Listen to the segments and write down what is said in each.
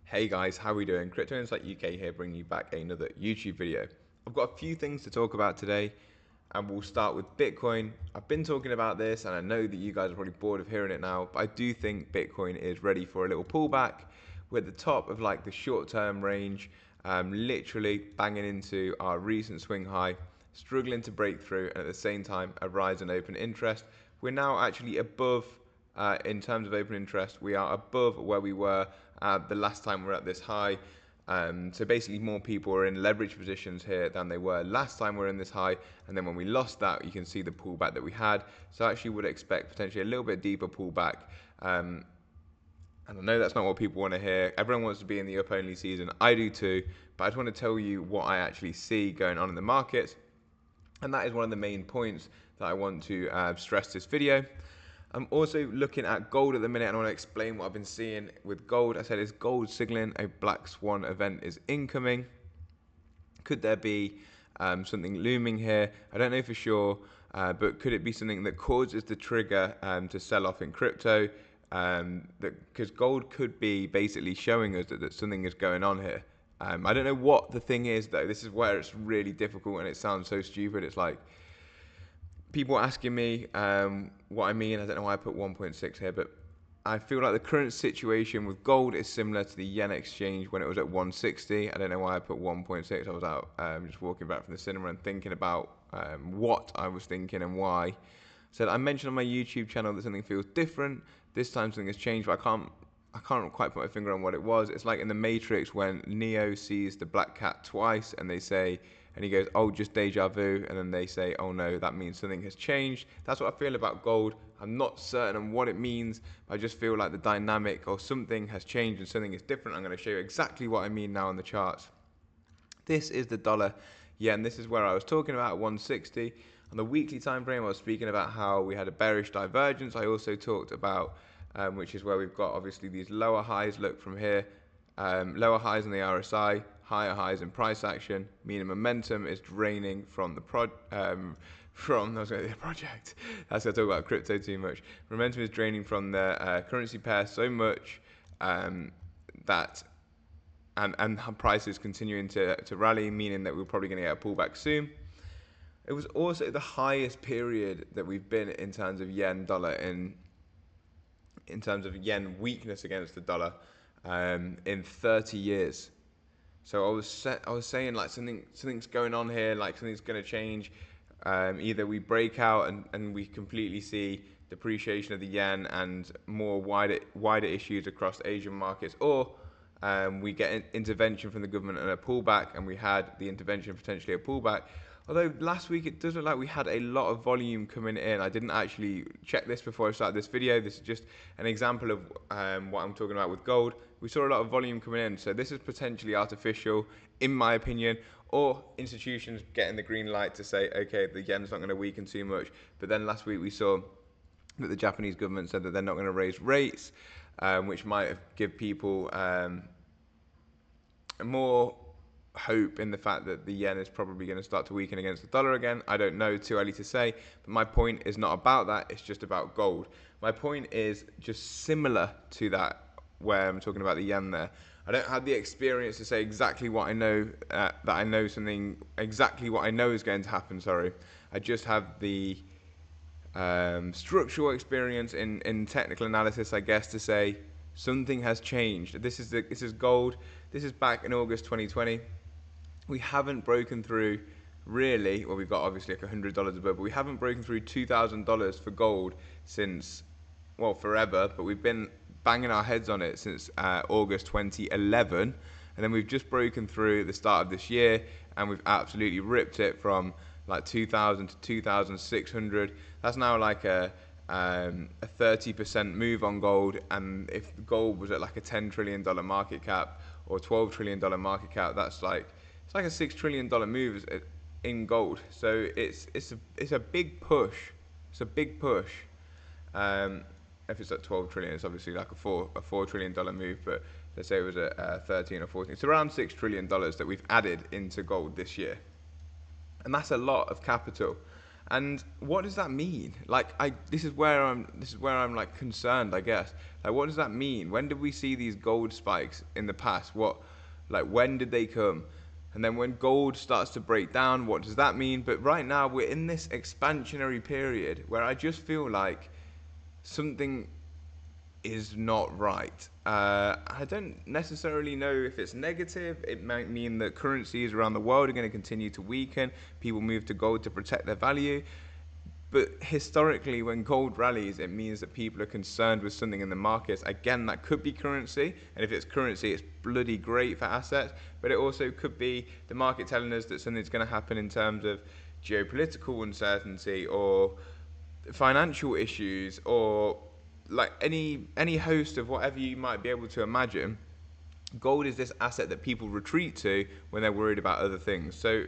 Hey guys, how are we doing? Crypto Insight UK here, bringing you back another YouTube video. I've got a few things to talk about today, and we'll start with Bitcoin. I've been talking about this, and I know that you guys are probably bored of hearing it now, but I do think Bitcoin is ready for a little pullback. We're at the top of like the short-term range, literally banging into our recent swing high, struggling to break through, and at the same time, a rise in open interest. We're now actually above in terms of open interest, we are above where we were the last time we were at this high. So basically more people are in leverage positions here than they were last time we were in this high. And then when we lost that, you can see the pullback that we had. So I actually would expect potentially a little bit deeper pullback. And I know that's not what people want to hear. Everyone wants to be in the up only season. I do too. But I just want to tell you what I actually see going on in the markets. And that is one of the main points that I want to stress this video. I'm also looking at gold at the minute, and I want to explain what I've been seeing with gold. I said, is gold signaling a Black Swan event is incoming? Could there be something looming here? I don't know for sure, but could it be something that causes the trigger to sell off in crypto? Because gold could be basically showing us that something is going on here. I don't know what the thing is, though. This is where it's really difficult, and it sounds so stupid. It's like, people asking me what I mean. I don't know why I put 1.6 here, but I feel like the current situation with gold is similar to the yen exchange when it was at 160. I don't know why I put 1.6. I was out just walking back from the cinema and thinking about what I was thinking and why. So I mentioned on my YouTube channel that something feels different. This time something has changed, but I can't quite put my finger on what it was. It's like in the Matrix when Neo sees the black cat twice and they say, and he goes, oh, just deja vu. And then they say, oh no, that means something has changed. That's what I feel about gold. I'm not certain on what it means. I just feel like the dynamic or something has changed and something is different. I'm going to show you exactly what I mean now on the charts. This is the dollar yen. This is where I was talking about 160. On the weekly time frame, I was speaking about how we had a bearish divergence. I also talked about, which is where we've got obviously these lower highs. Look from here, lower highs in the RSI, higher highs in price action, meaning momentum is draining from the from I was going to say the project. That's going to talk about crypto too much. Momentum is draining from the currency pair so much that and prices continuing to rally, meaning that we're probably going to get a pullback soon. It was also the highest period that we've been in terms of yen dollar in terms of yen weakness against the dollar in 30 years. So I was saying like something's going on here, like something's going to change. Either we break out and we completely see depreciation of the yen and more wider issues across Asian markets, or we get intervention from the government and a pullback, and we had the intervention potentially a pullback. Although last week it does look like we had a lot of volume coming in. I didn't actually check this before I started this video. This is just an example of what I'm talking about with gold. We saw a lot of volume coming in, so this is potentially artificial, in my opinion, or institutions getting the green light to say, okay, the yen's not going to weaken too much. But then last week we saw that the Japanese government said that they're not going to raise rates, which might give people more hope in the fact that the yen is probably going to start to weaken against the dollar again. I don't know, too early to say, but my point is not about that, it's just about gold. My point is just similar to that, where I'm talking about the yen there. I don't have the experience to say exactly what I know, that I know something, exactly what I know is going to happen, sorry. I just have the structural experience in technical analysis, I guess, to say something has changed. This is gold. This is back in August 2020. We haven't broken through really, well, we've got obviously like $100 above, but we haven't broken through $2,000 for gold since, well, forever, but we've been banging our heads on it since August 2011, and then we've just broken through the start of this year, and we've absolutely ripped it from like 2,000 to 2,600. That's now like a 30% move on gold, and if gold was at like a $10 trillion market cap or $12 trillion market cap, that's like, it's like a $6 trillion move in gold. So it's a big push. It's a big push. If it's at 12 trillion, it's obviously like a $4 trillion move. But let's say it was at 13 or 14. It's around $6 trillion that we've added into gold this year, and that's a lot of capital. And what does that mean? Like, this is where I'm like concerned, I guess. Like, what does that mean? When did we see these gold spikes in the past? Like, when did they come? And then when gold starts to break down, what does that mean? But right now we're in this expansionary period where I just feel like something is not right. I don't necessarily know if it's negative. It might mean that currencies around the world are going to continue to weaken. People move to gold to protect their value. But historically, when gold rallies, it means that people are concerned with something in the markets. Again, that could be currency. And if it's currency, it's bloody great for assets. But it also could be the market telling us that something's going to happen in terms of geopolitical uncertainty or financial issues or like any host of whatever you might be able to imagine. Gold is this asset that people retreat to when they're worried about other things. So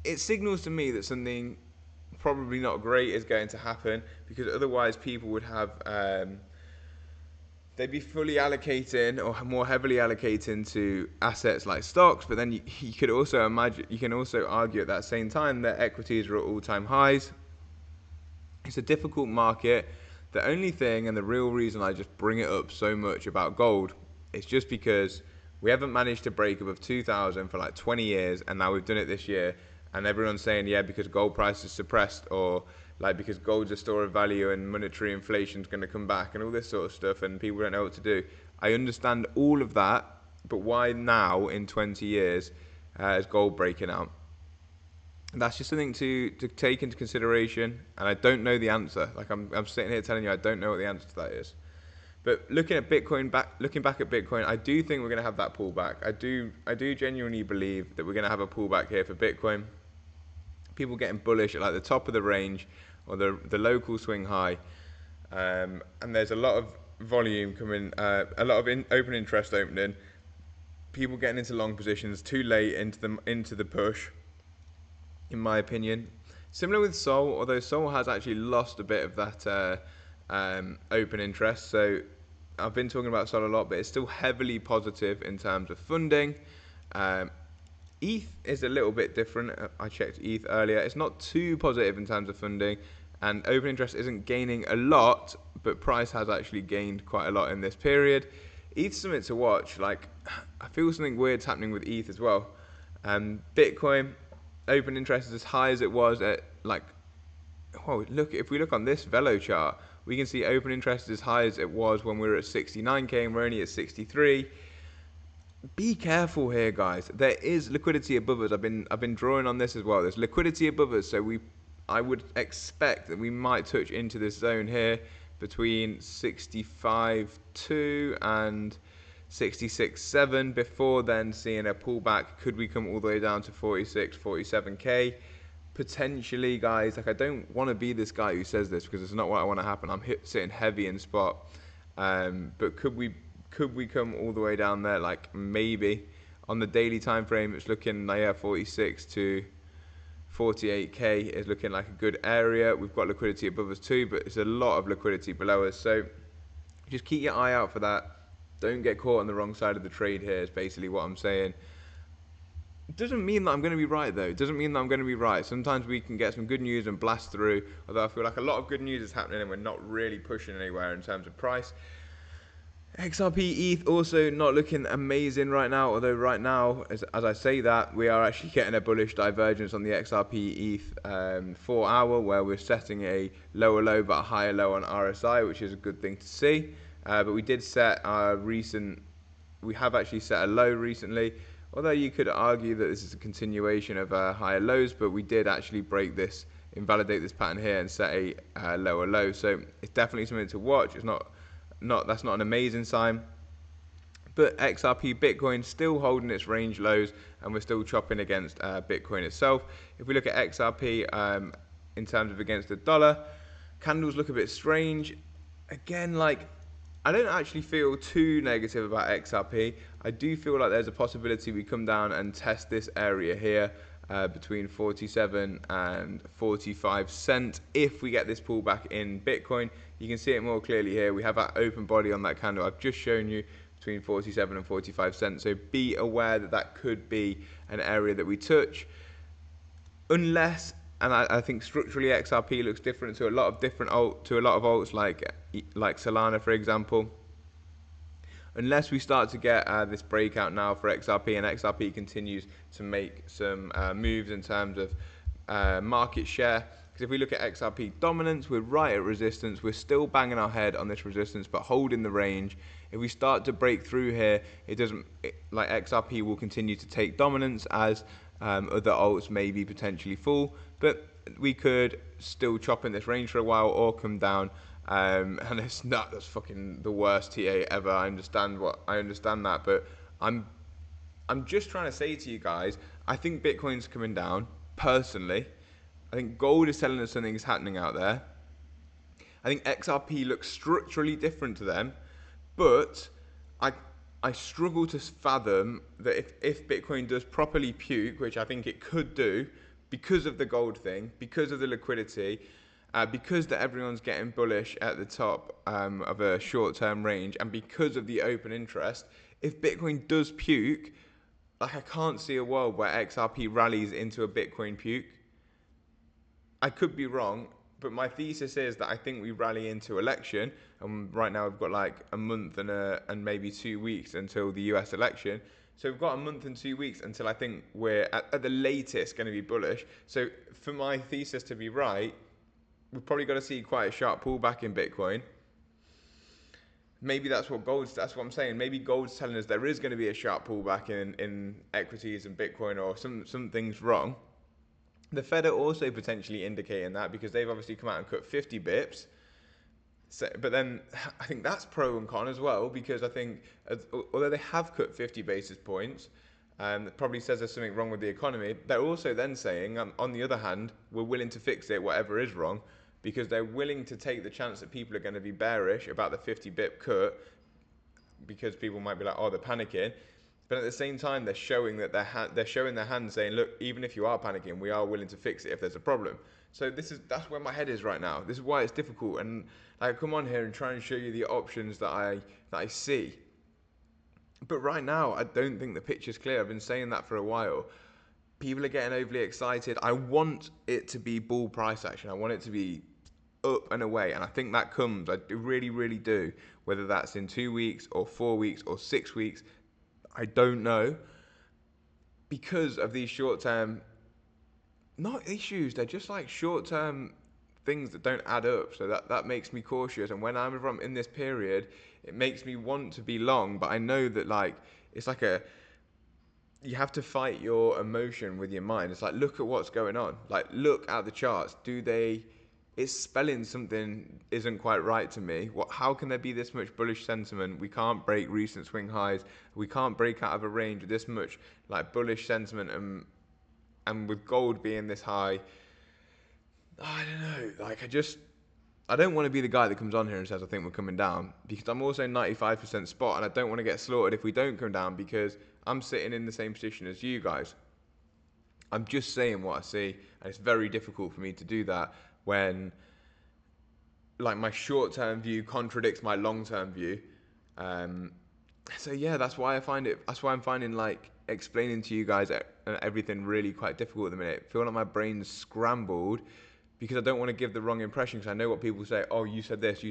it signals to me that something probably not great is going to happen, because otherwise people would have they'd be fully allocating or more heavily allocating to assets like stocks. But then you could also imagine, you can also argue at that same time that equities are at all-time highs. It's a difficult market. The only thing, and the real reason I just bring it up so much about gold, is just because we haven't managed to break above 2,000 for like 20 years, and now we've done it this year. And everyone's saying, yeah, because gold price is suppressed, or like because gold's a store of value and monetary inflation's going to come back, and all this sort of stuff, and people don't know what to do. I understand all of that, but why now in 20 years is gold breaking out? That's just something to take into consideration, and I don't know the answer. Like I'm sitting here telling you I don't know what the answer to that is. But looking back at Bitcoin, I do think we're going to have that pullback. I do genuinely believe that we're going to have a pullback here for Bitcoin. People getting bullish at like the top of the range or the local swing high, and there's a lot of volume coming, a lot of open interest opening. People getting into long positions too late into the push, in my opinion. Similar with Sol, although Sol has actually lost a bit of that open interest. So I've been talking about Sol a lot, but it's still heavily positive in terms of funding. ETH is a little bit different. I checked ETH earlier. It's not too positive in terms of funding, and open interest isn't gaining a lot, but price has actually gained quite a lot in this period. ETH's something to watch. Like, I feel something weird's happening with ETH as well. Bitcoin, open interest is as high as it was at like, oh, look, if we look on this Velo chart, we can see open interest is as high as it was when we were at 69k, and we're only at 63. Be careful here, guys. There is liquidity above us. I've been drawing on this as well. There's liquidity above us, so I would expect that we might touch into this zone here between 65.2 and 66.7 before then seeing a pullback. Could we come all the way down to 46, 47k? Potentially, guys. Like, I don't want to be this guy who says this, because it's not what I want to happen. I'm sitting heavy in spot, but could we come all the way down there? Like, maybe on the daily time frame, it's looking like 46 to 48k is looking like a good area. We've got liquidity above us too, but it's a lot of liquidity below us. So just keep your eye out for that. Don't get caught on the wrong side of the trade here, is basically what I'm saying. It doesn't mean that I'm going to be right, though. It doesn't mean that I'm going to be right. Sometimes we can get some good news and blast through, although I feel like a lot of good news is happening and we're not really pushing anywhere in terms of price. XRP ETH also not looking amazing right now, although right now, as I say that, we are actually getting a bullish divergence on the XRP ETH 4 hour, where we're setting a lower low but a higher low on RSI, which is a good thing to see. But we did set we have actually set a low recently, although you could argue that this is a continuation of higher lows, but we did actually break this, invalidate this pattern here and set a lower low. So it's definitely something to watch. It's that's not an amazing sign, but XRP Bitcoin still holding its range lows, and we're still chopping against Bitcoin itself. If we look at XRP in terms of against the dollar, candles look a bit strange. Again, like, I don't actually feel too negative about XRP. I do feel like there's a possibility we come down and test this area here between 47 and 45 cents if we get this pullback in Bitcoin. You can see it more clearly here. We have that open body on that candle I've just shown you between 47 and 45 cents. So be aware that that could be an area that we touch, unless and I think structurally XRP looks different to a lot of alts like Solana, for example. Unless we start to get this breakout now for XRP, and XRP continues to make some moves in terms of market share. Because if we look at XRP dominance, we're right at resistance. We're still banging our head on this resistance, but holding the range. If we start to break through here, like XRP will continue to take dominance as other alts maybe potentially fall, but we could still chop in this range for a while or come down. And that's fucking the worst TA ever. I understand that, but I'm just trying to say to you guys, I think Bitcoin's coming down. Personally, I think gold is telling us something is happening out there. I think XRP looks structurally different to them, but I I struggle to fathom that if Bitcoin does properly puke, which I think it could do, because of the gold thing, because of the liquidity, because that everyone's getting bullish at the top of a short-term range, and because of the open interest, if Bitcoin does puke, like I can't see a world where XRP rallies into a Bitcoin puke. I could be wrong, but my thesis is that I think we rally into election, and right now we've got like a month and maybe 2 weeks until the US election. So we've got a month and 2 weeks until I think we're at the latest going to be bullish. So for my thesis to be right, we've probably got to see quite a sharp pullback in Bitcoin. Maybe that's what I'm saying. Maybe gold's telling us there is going to be a sharp pullback in equities and Bitcoin, or something's wrong. The Fed are also potentially indicating that because they've obviously come out and cut 50 bips. So, but then I think that's pro and con as well, because I think although they have cut 50 basis points, that probably says there's something wrong with the economy. They're also then saying, on the other hand, we're willing to fix it, whatever is wrong, because they're willing to take the chance that people are going to be bearish about the 50 bip cut, because people might be like, oh, they're panicking. But at the same time, they're showing that they're showing their hand, saying, look, even if you are panicking, we are willing to fix it if there's a problem. So that's where my head is right now. This is why it's difficult, and I come on here and try and show you the options that I see. But right now, I don't think the picture's clear. I've been saying that for a while. People are getting overly excited. I want it to be bull price action. I want it to be up and away, and I think that comes. I really, really do. Whether that's in 2 weeks or 4 weeks or 6 weeks, I don't know, because of these short-term, not issues, they're just like short-term things that don't add up. So that makes me cautious. And when I'm in this period, it makes me want to be long, but I know that like it's like you have to fight your emotion with your mind. It's like, look at what's going on. Like, look at the charts. It's spelling something isn't quite right to me. How can there be this much bullish sentiment? We can't break recent swing highs. We can't break out of a range with this much like bullish sentiment, and with gold being this high, I don't know. Like I don't want to be the guy that comes on here and says I think we're coming down, because I'm also 95% spot, and I don't want to get slaughtered if we don't come down, because I'm sitting in the same position as you guys. I'm just saying what I see, and it's very difficult for me to do that when like my short-term view contradicts my long-term view. So yeah, that's why I'm finding like explaining to you guys everything really quite difficult at the minute. I feel like my brain's scrambled because I don't want to give the wrong impression, because I know what people say. Oh, you said this.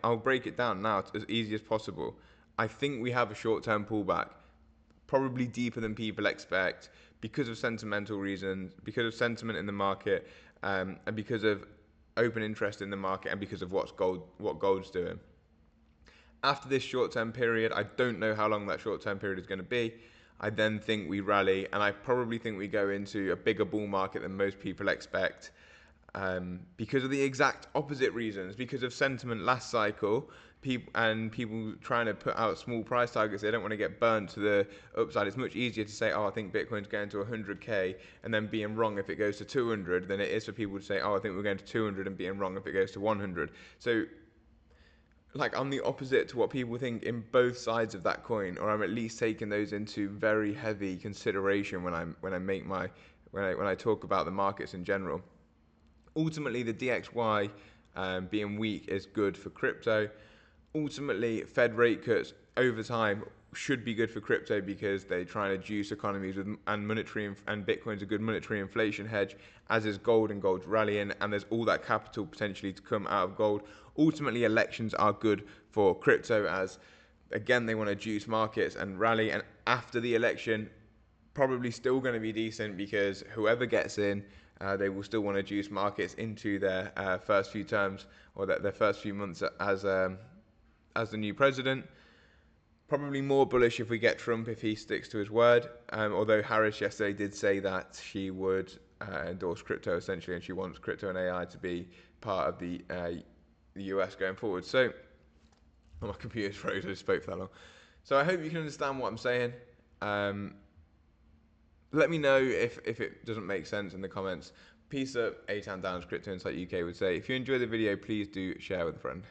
I'll break it down now as easy as possible. I think we have a short-term pullback, probably deeper than people expect, because of sentimental reasons, because of sentiment in the market, and because of open interest in the market, and because of what gold's doing. After this short-term period, I don't know how long that short-term period is going to be. I then think we rally, and I probably think we go into a bigger bull market than most people expect, because of the exact opposite reasons. Because of sentiment last cycle, people trying to put out small price targets, they don't want to get burnt to the upside. It's much easier to say, oh, I think Bitcoin's going to 100k, and then being wrong if it goes to 200, than it is for people to say, oh, I think we're going to 200, and being wrong if it goes to 100. So like I'm the opposite to what people think in both sides of that coin, or I'm at least taking those into very heavy consideration when I talk about the markets in general. Ultimately, the DXY being weak is good for crypto. Ultimately, Fed rate cuts over time should be good for crypto because they try to juice economies with, and Bitcoin's a good monetary inflation hedge, as is gold, and gold's rallying, and there's all that capital potentially to come out of gold. Ultimately, elections are good for crypto, as again they want to juice markets and rally, and after the election probably still going to be decent because whoever gets in, they will still want to juice markets into their first few terms, or their first few months as the new president. Probably more bullish if we get Trump, if he sticks to his word. Although Harris yesterday did say that she would endorse crypto essentially, and she wants crypto and AI to be part of the US going forward. So, oh, my computer's froze. I just spoke for that long. So I hope you can understand what I'm saying. Let me know if it doesn't make sense in the comments. Peace up, A-Town Down, as Crypto Insight UK would say. If you enjoyed the video, please do share with a friend.